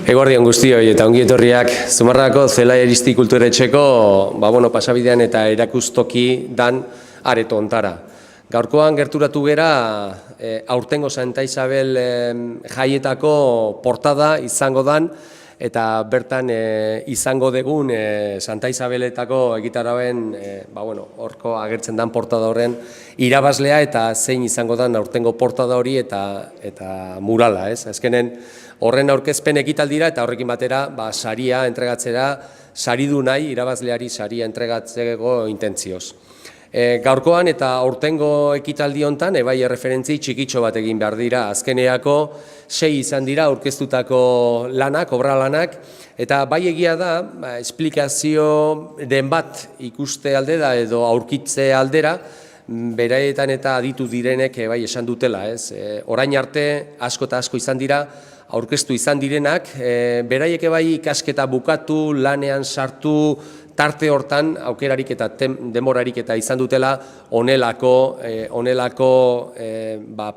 Eguerdi on guztioi eta ongi etorriak Zumarragako Zelai Aristi Kulturetxeko pasabidean eta erakustoki dan areto ontara. Gaurkoan gerturatu gera aurtengo Santa Isabel jaietako portada izango dan eta bertan izango degun Santa Isabeletako egitarauen horko agertzen dan portada horren irabazlea eta zein izango dan aurtengo portada hori eta murala, ez? Azkenen horren aurkezpen ekitaldira eta horrekin batera saria entregatzera, saridu nahi irabazleari saria entregatzeko intentzioz. Gaurkoan eta aurtengo ekitaldi hontan bai erreferentzi txikitxo bat egin behar dira. Azkeneako 6 izan dira aurkeztutako lanak, obra lanak, eta bai egia da, esplikazio den bat ikuste aldera edo aurkitze aldera, beraietan eta aditu direnek bai esan dutela, ez? Orain arte asko eta asko izan dira, aurkeztu izan direnak, beraiek bai ikasketa bukatu, lanean sartu, tarte hortan aukerarik eta demorarik eta izan dutela honelako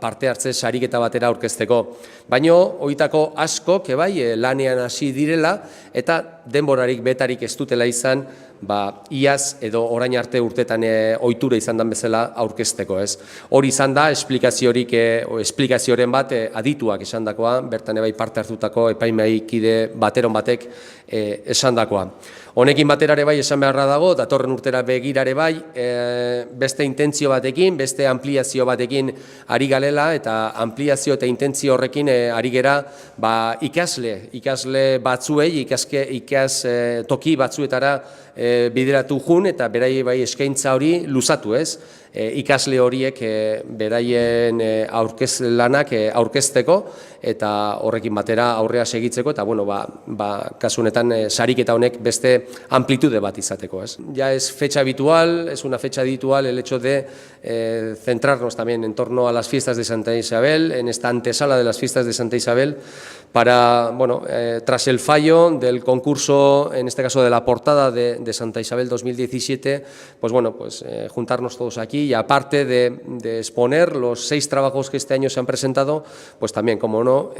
parte hartze sariketa batera aurkezteko. Baina horietako askok bai lanean hasi direla eta denborarik betarik ez dutela izan iaz edo orain arte urtetan ohitura izan den bezala aurkezteko, ez? Hori izan da esplikazioren bat adituak esandakoa, bertan bai parte hartutako epaimahaikide bateron batek esandakoa. Honekin baterare bai esan beharra dago, datorren urtera begirare bai, beste intentzio batekin, beste ampliazio batekin ari galela eta ampliazio eta intentzio horrekin ari gera ikasle batzuei, ikas toki batzuetara bideratu jun eta berai bai eskaintza hori luzatu, ez? Ikasle horiek beraien lanak aurkezteko eta horrekin batera aurrea segitzeko eta kasu honetan sariketa honek beste amplitude bat izateko, ez? Ya es fecha habitual, es una fecha habitual el hecho de centrarnos también en torno a las fiestas de Santa Isabel, en esta antesala de las fiestas de Santa Isabel, para, tras el fallo del concurso, en este caso de la portada de Santa Isabel 2017, juntarnos todos aquí y aparte de exponer los 6 trabajos que este año se han presentado, pues también, como no,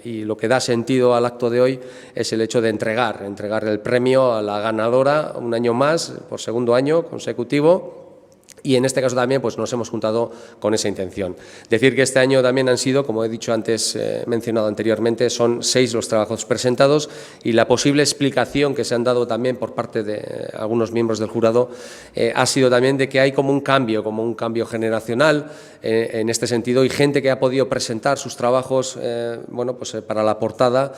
y lo que da sentido al acto de hoy es el hecho de entregar el premio a la ganadora un año más, por segundo año consecutivo. Y en este caso también nos hemos juntado con esa intención. Decir que este año también han sido, como he dicho antes, mencionado anteriormente, son 6 los trabajos presentados y la posible explicación que se han dado también por parte de algunos miembros del jurado ha sido también de que hay como un cambio generacional en este sentido y gente que ha podido presentar sus trabajos para la portada,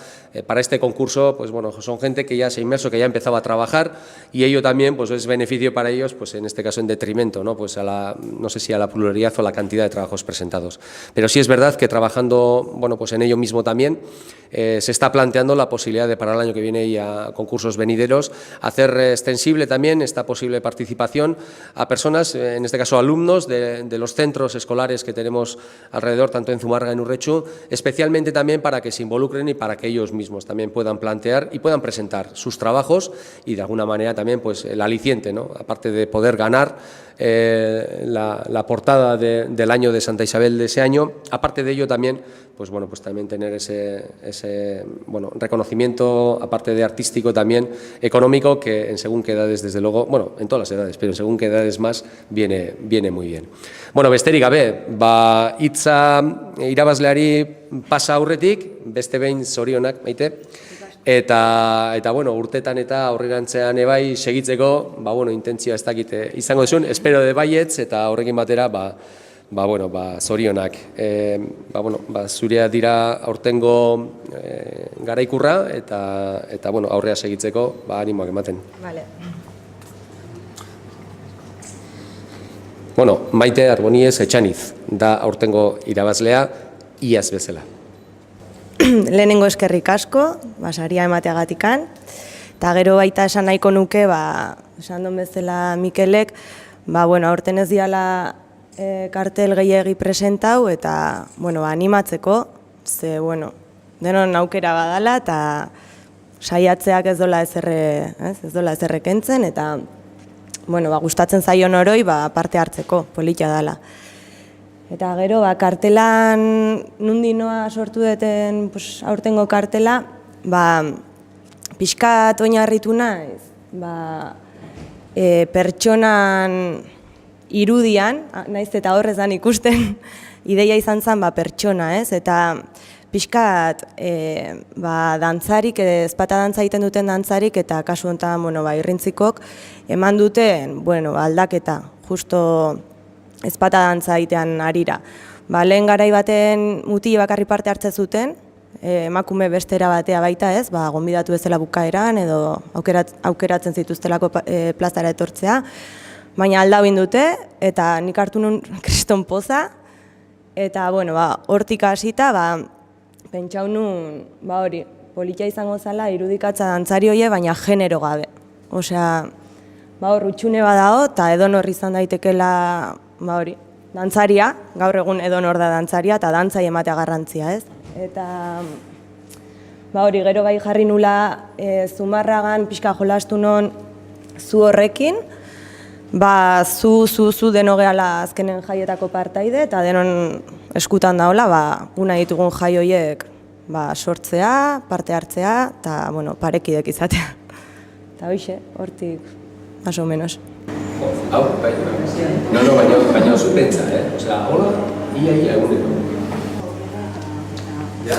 para este concurso, son gente que ya se ha inmerso, que ya empezaba a trabajar y ello también es beneficio para ellos, en este caso en detrimento, ¿no? No sé si a la pluralidad o a la cantidad de trabajos presentados. Pero sí es verdad que trabajando en ello mismo también se está planteando la posibilidad de para el año que viene y a concursos venideros hacer extensible también esta posible participación a personas, en este caso alumnos de los centros escolares que tenemos alrededor, tanto en Zumárraga y en Urretxu, especialmente también para que se involucren y para que ellos mismos también puedan plantear y puedan presentar sus trabajos y de alguna manera también el aliciente, ¿no? Aparte de poder ganar la portada del año de Santa Isabel de ese año, aparte de ello también también tener ese reconocimiento, aparte de artístico, también económico, que en según qué edades, desde luego, en todas las edades, pero en según qué edades más, viene muy bien. Besterik gabe, hitza irabazleari pasa aurretik, beste behin zorionak, Maite, eta urtetan eta aurrerantzean bai segitzeko, intentzioa ez dakit izango duzun, espero de baietz eta horrekin batera, zorionak. Zurea dira aurtengo garaikurra eta aurrea segitzeko animoak ematen. Vale. Maite Arboniez Etxaniz da aurtengo irabazlea iaz bezala. Lehenengo eskerrik asko, saria emateagatikan, eta gero baita esan nahiko nuke, esan duen bezala Mikelek, aurten ez diala kartel gehiegi presentau eta animatzeko, ze denon aukera badala eta saiatzeak ez dola ezerrek entzen eta gustatzen zaion oroi parte hartzeko, polita dala. Eta gero, kartelan nundi noa sortu duten aurtengo kartela, pixkat oinarritu naiz, pertsonan irudian, naiz eta horrez dan ikusten, ideia izan zen pertsona, ez? Eta pixkat dantzarik, ezpata dantza egiten duten dantzarik, eta kasu honetan, irrintzikok, eman duten, aldaketa, justo ezpata dantza egitean arira. Lehen garai baten muti bakarri parte hartzen zuten, emakume bestera batea baita ez, gonbidatu ezela bukaeran edo aukeratzen zituztelako plazara etortzea, baina aldau dute eta nik hartu nun kriston poza, eta hortik hasita pentsau nun hori, politia izango zala irudikatza dantzari hoe, baina genero gabe. Osea, hor utxune badao eta edonor izan daitekela hori, dantzaria, gaur egun edonor da dantzaria eta dantzai ematea garrantzia, ez? Eta hori, gero bai jarri nula Zumarragan pixka jolastu non zu horrekin, zu deno gehala azkenen jaietako partaide eta denon eskutan daola, guna ditugun jai horiek sortzea, parte hartzea eta parekidek izatea. Eta hoxe, hortik, más o menos. Hau, baina oso pentsa, Osea, hola, ia eguneko. Ya.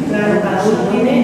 Claro, cada uno tiene